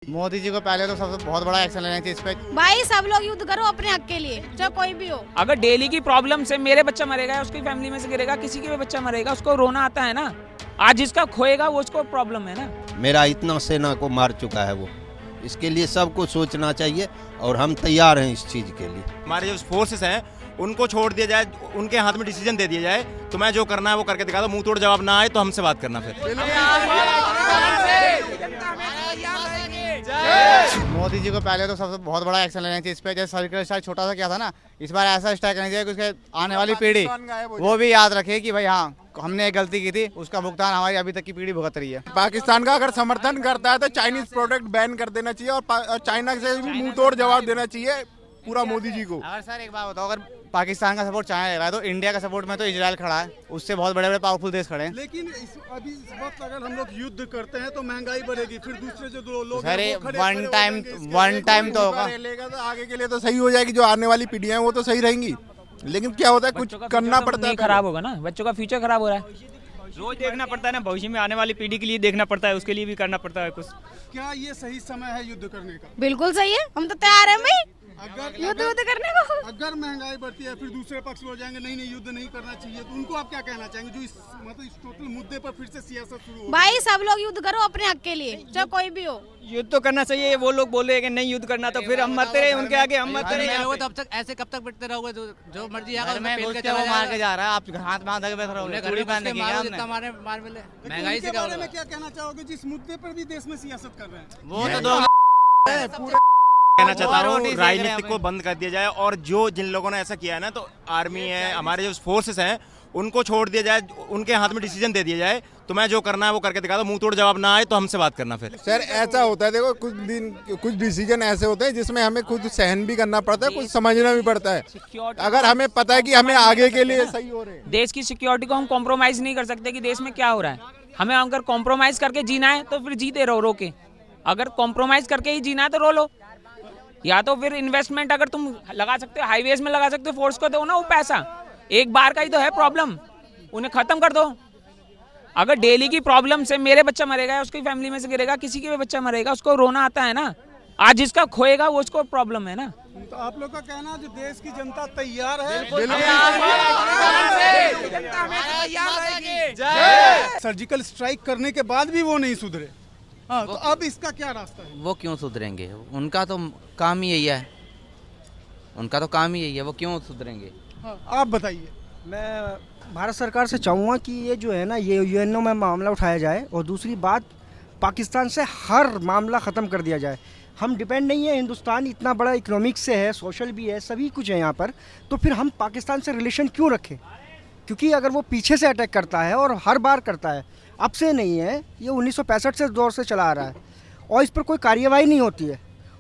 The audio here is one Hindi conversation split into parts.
मोदी जी को पहले तो सबसे बहुत बड़ा एक्शन लेना चाहिए इस पे। भाई सब लोग युद्ध करो अपने हक के लिए, चाहे कोई भी हो। अगर डेली की प्रॉब्लम से मेरे बच्चा मरेगा, उसकी फैमिली में से गिरेगा, किसी के भी बच्चा मरेगा, उसको रोना आता है ना। आज जिसका खोएगा वो उसको प्रॉब्लम है ना। मेरा इतना सेना को मार चुका है वो, इसके लिए सबको सोचना चाहिए और हम तैयार हैं इस चीज़ के लिए। हमारे जो फोर्सेस हैं उनको छोड़ दिया जाए, उनके हाथ में डिसीजन दे दिया जाए, तो मैं जो करना है वो करके दिखा दो। मुंह तोड़ जवाब ना आए तो हमसे बात करना फिर। मोदी जी को पहले तो सबसे बहुत बड़ा एक्शन लेना चाहिए इस पे। जैसे सर्जिकल स्ट्राइक छोटा सा किया था ना, इस बार ऐसा स्ट्राइक करना चाहिए कि उसके आने वाली पीढ़ी वो भी याद रखे कि भाई हाँ हमने एक गलती की थी, उसका भुगतान हमारी अभी तक की पीढ़ी भुगत रही है। पाकिस्तान का अगर समर्थन करता है तो चाइनीज प्रोडक्ट बैन कर देना चाहिए और चाइना से भी मुंह तोड़ जवाब देना चाहिए पूरा मोदी जी को। अगर सर एक बात बताओ, अगर पाकिस्तान का सपोर्ट चाइना ले रहा है तो इंडिया का सपोर्ट में तो इजराइल खड़ा है, उससे बहुत बड़े बड़े पावरफुल देश खड़े हैं। लेकिन अभी इस वक्त अगर हम लोग युद्ध करते हैं तो महंगाई बढ़ेगी, फिर दूसरे जो दो लोग सर वन टाइम तो होगा, तो आगे के लिए तो सही हो जाएगी, जो आने वाली पीढ़ियां हैं वो तो सही रहेंगी। लेकिन क्या होता है कुछ करना पड़ता है, खराब होगा ना, बच्चों का फ्यूचर खराब हो रहा है। रोज देखना पड़ता है ना, भविष्य में आने वाली पीढ़ी के लिए देखना पड़ता है, उसके लिए भी करना पड़ता है कुछ। क्या ये सही समय है युद्ध करने का? बिल्कुल सही है, हम तो तैयार हैं भाई अगर युद्ध करने को। अगर महंगाई बढ़ती है फिर दूसरे पक्ष हो जाएंगे नहीं युद्ध नहीं करना चाहिए, तो उनको आप क्या कहना चाहेंगे जो इस टोटल मुद्दे पर फिर से सियासत शुरू हो? भाई सब लोग युद्ध करो अपने हक के लिए, चाहे कोई भी हो। युद्ध तो करना चाहिए। वो लोग बोले कि नहीं युद्ध करना, तो फिर हम मरते रहे उनके आगे, हम मरते रहे। तब तक ऐसे कब तक बैठते रहोगे? जो मर्जी आएगा मैं मार के जा रहा है, आप हाथ में आधा बैठ रहे हो, महंगाई से बारे में क्या कहना चाहोगे जिस मुद्दे पर भी देश में सियासत कर रहे हैं? वो तो कहना चाहता हूँ राजनीति को बंद कर दिया जाए, और जो जिन लोगों ने ऐसा किया है ना, तो आर्मी है, हमारे जो फोर्सेस हैं उनको छोड़ दिया जाए, उनके हाथ में डिसीजन दे दिया जाए, तो मैं जो करना है वो करके दिखा दो। मुंह तोड़ जवाब ना आए तो हमसे बात करना फिर। सर ऐसा होता है, देखो कुछ डिसीजन ऐसे होते हैं जिसमें हमें खुद सहन भी करना पड़ता है, कुछ समझना भी पड़ता है। अगर हमें पता है कि हमें आगे के लिए सही हो रहे हैं, देश की सिक्योरिटी को हम कॉम्प्रोमाइज नहीं कर सकते कि देश में क्या हो रहा है। हमें अगर कॉम्प्रोमाइज करके जीना है तो फिर जीते रहो रो के। अगर कॉम्प्रोमाइज करके ही जीना है तो रो लो, या तो फिर इन्वेस्टमेंट अगर तुम लगा सकते हो हाईवेज में लगा सकते हो, फोर्स को दो ना वो पैसा। एक बार का ही तो है प्रॉब्लम, उन्हें खत्म कर दो। अगर डेली की प्रॉब्लम से मेरे बच्चा मरेगा, उसकी फैमिली में से गिरेगा, किसी के भी बच्चा मरेगा, उसको रोना आता है ना। आज जिसका खोएगा वो उसको प्रॉब्लम है ना। तो आप लोग का कहना है जो देश की जनता तैयार है, सर्जिकल स्ट्राइक करने के बाद भी वो नहीं सुधरे, हाँ, तो अब इसका क्या रास्ता है? वो क्यों सुधरेंगे? उनका तो काम ही यही है, उनका तो काम ही यही है, वो क्यों सुधरेंगे? हाँ, आप बताइए। मैं भारत सरकार से चाहूँगा कि ये जो है ना, ये यूएनओ में मामला उठाया जाए, और दूसरी बात पाकिस्तान से हर मामला ख़त्म कर दिया जाए। हम डिपेंड नहीं है, हिंदुस्तान इतना बड़ा इकोनॉमिक्स से है, सोशल भी है, सभी कुछ है यहाँ पर, तो फिर हम पाकिस्तान से रिलेशन क्यों रखें? क्योंकि अगर वो पीछे से अटैक करता है और हर बार करता है, अब से नहीं है, ये 1965 से दौर से चला आ रहा है, और इस पर कोई कार्यवाही नहीं होती है,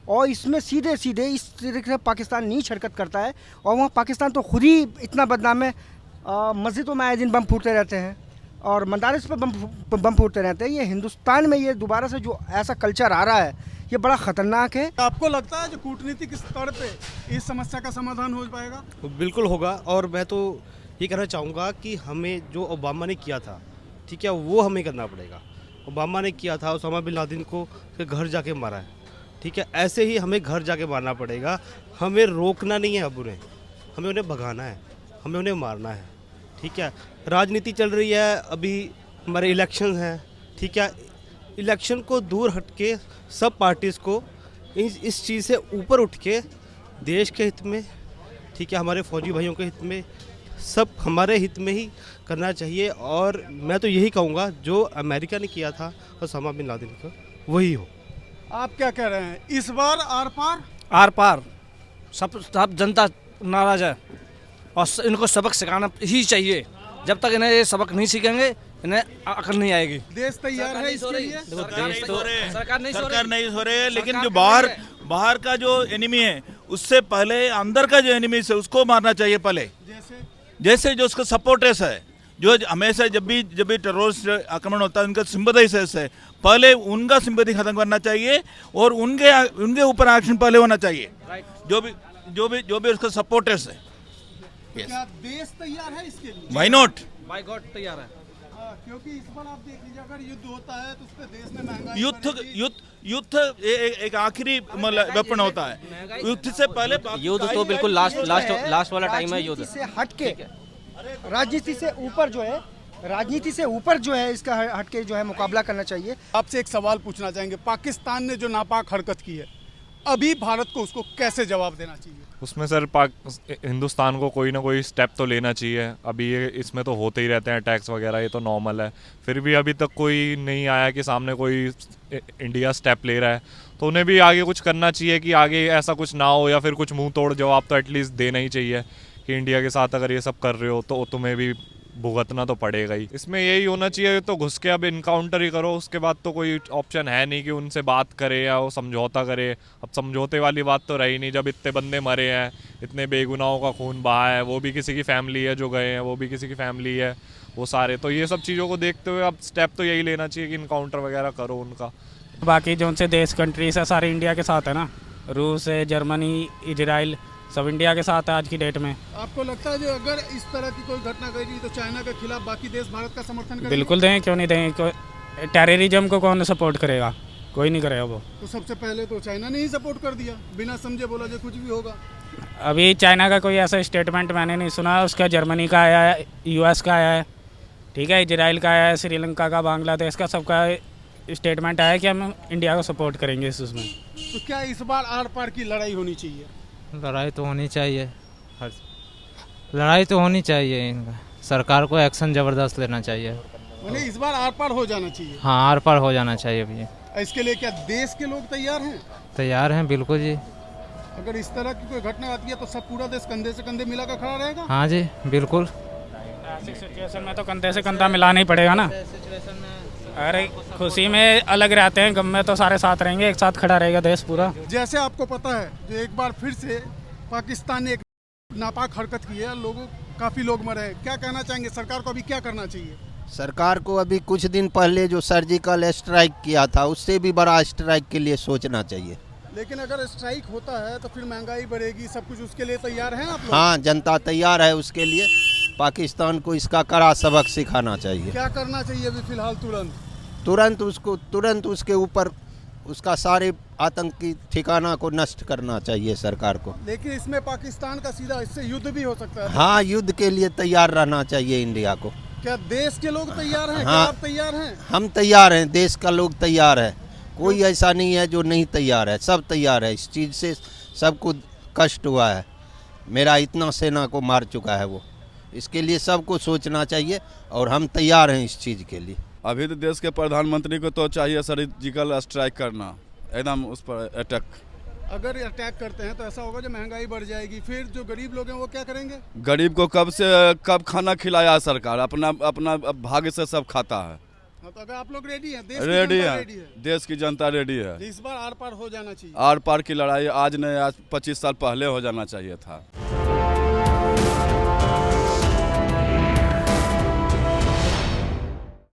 और इसमें सीधे सीधे इस तरीके से पाकिस्तान नीच हरकत करता है। और वहाँ पाकिस्तान तो खुद ही इतना बदनाम है, मस्जिदों में आए दिन बम फूटते रहते हैं और मदारिस पर बम फूटते रहते हैं। ये हिंदुस्तान में ये दोबारा से जो ऐसा कल्चर आ रहा है, ये बड़ा ख़तरनाक है। आपको लगता है जो कूटनीतिक स्तर पे इस समस्या का समाधान हो पाएगा? बिल्कुल होगा, और मैं तो ये कहना चाहूँगा कि हमें जो ओबामा ने किया था, ठीक है, वो हमें करना पड़ेगा। ओबामा ने किया था, उसामा बिन लादेन को घर जाके मारा है, ठीक है, ऐसे ही हमें घर जाके मारना पड़ेगा। हमें रोकना नहीं है, अब हमें उन्हें भगाना है, हमें उन्हें मारना है, ठीक है। राजनीति चल रही है, अभी हमारे इलेक्शन हैं, ठीक है, इलेक्शन को दूर हट के सब पार्टीज़ को इस चीज़ से ऊपर उठ के देश के हित में, ठीक है, हमारे फौजी भाइयों के हित में, सब हमारे हित में ही करना चाहिए। और मैं तो यही कहूँगा जो अमेरिका ने किया था ओसामा बिन लादेन का, वही हो। आप क्या कह रहे हैं इस बार? आर पार सब जनता नाराज है, और इनको सबक सिखाना ही चाहिए। जब तक इन्हें ये सबक नहीं सीखेंगे, इन्हें अकल नहीं आएगी। देश तैयार है इसके लिए? सरकार नहीं सो रहे, लेकिन जो बाहर का जो एनिमी है, उससे पहले अंदर का जो एनिमी है उसको मारना चाहिए पहले। जैसे जो उसका सपोर्टर्स है, जो हमेशा जब भी टेररिस्ट आक्रमण होता है उनका सिंपैथाइजर्स है, पहले उनका सिंपैथी खत्म करना चाहिए, और उनके ऊपर एक्शन पहले होना चाहिए, जो भी उसका सपोर्टर्स है। क्या देश तैयार है इसके लिए? Why not? बाय गॉड तैयार है। क्योंकि इस बार आप देख लीजिए, अगर युद्ध होता है तो उस पर देश में महंगाई युद्ध एक आखिरी वेपन होता है। युद्ध से पहले युद्ध तो बिल्कुल लास्ट वाला टाइम है। युद्ध से हटके राजनीति से ऊपर जो है, राजनीति से ऊपर जो है इसका हटके जो है मुकाबला करना चाहिए। आपसे एक सवाल पूछना चाहेंगे, पाकिस्तान ने जो नापाक हरकत की है, अभी भारत को उसको कैसे जवाब देना चाहिए? उसमें सर हिंदुस्तान को कोई ना कोई स्टेप तो लेना चाहिए। अभी ये इसमें तो होते ही रहते हैं टैक्स वगैरह, ये तो नॉर्मल है। फिर भी अभी तक कोई नहीं आया कि सामने कोई इंडिया स्टेप ले रहा है, तो उन्हें भी आगे कुछ करना चाहिए कि आगे ऐसा कुछ ना हो, या फिर कुछ मुंह तोड़ जवाब तो एटलीस्ट देना ही चाहिए कि इंडिया के साथ अगर ये सब कर रहे हो तो तुम्हें भी भुगतना तो पड़ेगा ही। इसमें यही होना चाहिए तो घुस के अब इनकाउंटर ही करो, उसके बाद तो कोई ऑप्शन है नहीं कि उनसे बात करे या वो समझौता करे। अब समझौते वाली बात तो रही नहीं, जब इतने बंदे मरे हैं, इतने बेगुनाहों का खून बहा है, वो भी किसी की फैमिली है, जो गए हैं वो भी किसी की फैमिली है, वो सारे। तो ये सब चीज़ों को देखते हुए अब स्टेप तो यही लेना चाहिए कि इनकाउंटर वगैरह करो उनका। बाकी जो उनसे देश कंट्रीज है सारे इंडिया के साथ है ना, रूस है, जर्मनी, इजराइल, सब इंडिया के साथ है आज की डेट में। आपको लगता है जो अगर इस तरह की कोई घटना घटी तो चाइना के खिलाफ बाकी देश भारत का समर्थन करेंगे? बिल्कुल दें, क्यों नहीं देंगे। टेररिज्म को कौन सपोर्ट करेगा? कोई नहीं करेगा वो। तो सबसे पहले तो चाइना ने ही सपोर्ट कर दिया, बिना समझे बोला जो कुछ भी होगा। अभी चाइना का कोई ऐसा स्टेटमेंट मैंने नहीं सुना। उसका जर्मनी का आया है, यूएस का आया है, ठीक है, इजराइल का आया है, श्रीलंका का, बांग्लादेश का, सबका स्टेटमेंट आया कि हम इंडिया को सपोर्ट करेंगे इस उसमें। तो क्या इस बार आर पार की लड़ाई होनी चाहिए? लड़ाई तो होनी चाहिए, लड़ाई तो होनी चाहिए। इनका सरकार को एक्शन ज़बरदस्त लेना चाहिए। मैंने इस बार आर पार हो जाना चाहिए। हाँ, आर पार हो जाना चाहिए भैया। इसके लिए क्या देश के लोग तैयार हैं? तैयार हैं, बिल्कुल जी। अगर इस तरह की कोई घटना आती है तो सब पूरा देश कंधे से कंधे मिलाकर खड़ा रहेगा? हाँ जी, बिल्कुल। ऐसी सिचुएशन में तो कंधे से कंधा मिलाना ही पड़ेगा ना। अरे खुशी में अलग रहते हैं, गम में तो सारे साथ रहेंगे, एक साथ खड़ा रहेगा देश पूरा। जैसे आपको पता है जो एक बार फिर से पाकिस्तान ने एक नापाक हरकत की है, काफी लोग मरे हैं, क्या कहना चाहेंगे? सरकार को अभी क्या करना चाहिए? सरकार को अभी कुछ दिन पहले जो सर्जिकल स्ट्राइक किया था, उससे भी बड़ा स्ट्राइक के लिए सोचना चाहिए। लेकिन अगर स्ट्राइक होता है तो फिर महंगाई बढ़ेगी, सब कुछ, उसके लिए तैयार हैं आप लोग? हाँ, जनता तैयार है उसके लिए। पाकिस्तान को इसका कड़ा सबक सिखाना चाहिए। क्या करना चाहिए अभी फिलहाल? तुरंत उसके ऊपर उसका सारे आतंकी ठिकाना को नष्ट करना चाहिए सरकार को। लेकिन इसमें पाकिस्तान का सीधा इससे युद्ध भी हो सकता है। हाँ, युद्ध के लिए तैयार रहना चाहिए इंडिया को। क्या देश के लोग तैयार हैं? हाँ, क्या आप तैयार हैं? हम तैयार हैं, देश का लोग तैयार है, कोई ऐसा नहीं है जो नहीं तैयार है, सब तैयार है। इस चीज़ से सबको कष्ट हुआ है, मेरा इतना सेना को मार चुका है वो, इसके लिए सबको सोचना चाहिए और हम तैयार हैं इस चीज़ के लिए। अभी तो देश के प्रधानमंत्री को तो चाहिए सर्जिकल स्ट्राइक करना, एकदम उस पर अटैक। अगर अटैक करते हैं तो ऐसा होगा जो महंगाई बढ़ जाएगी, फिर जो गरीब लोग हैं वो क्या करेंगे? गरीब को कब खाना खिलाया सरकार? अपना भाग्य से सब खाता है। तो अगर आप लोग रेडी हैं, रेडी है, देश की जनता रेडी है। इस बार आर पार हो जाना चाहिए। आर पार की लड़ाई आज नहीं, आज 25 साल पहले हो जाना चाहिए था।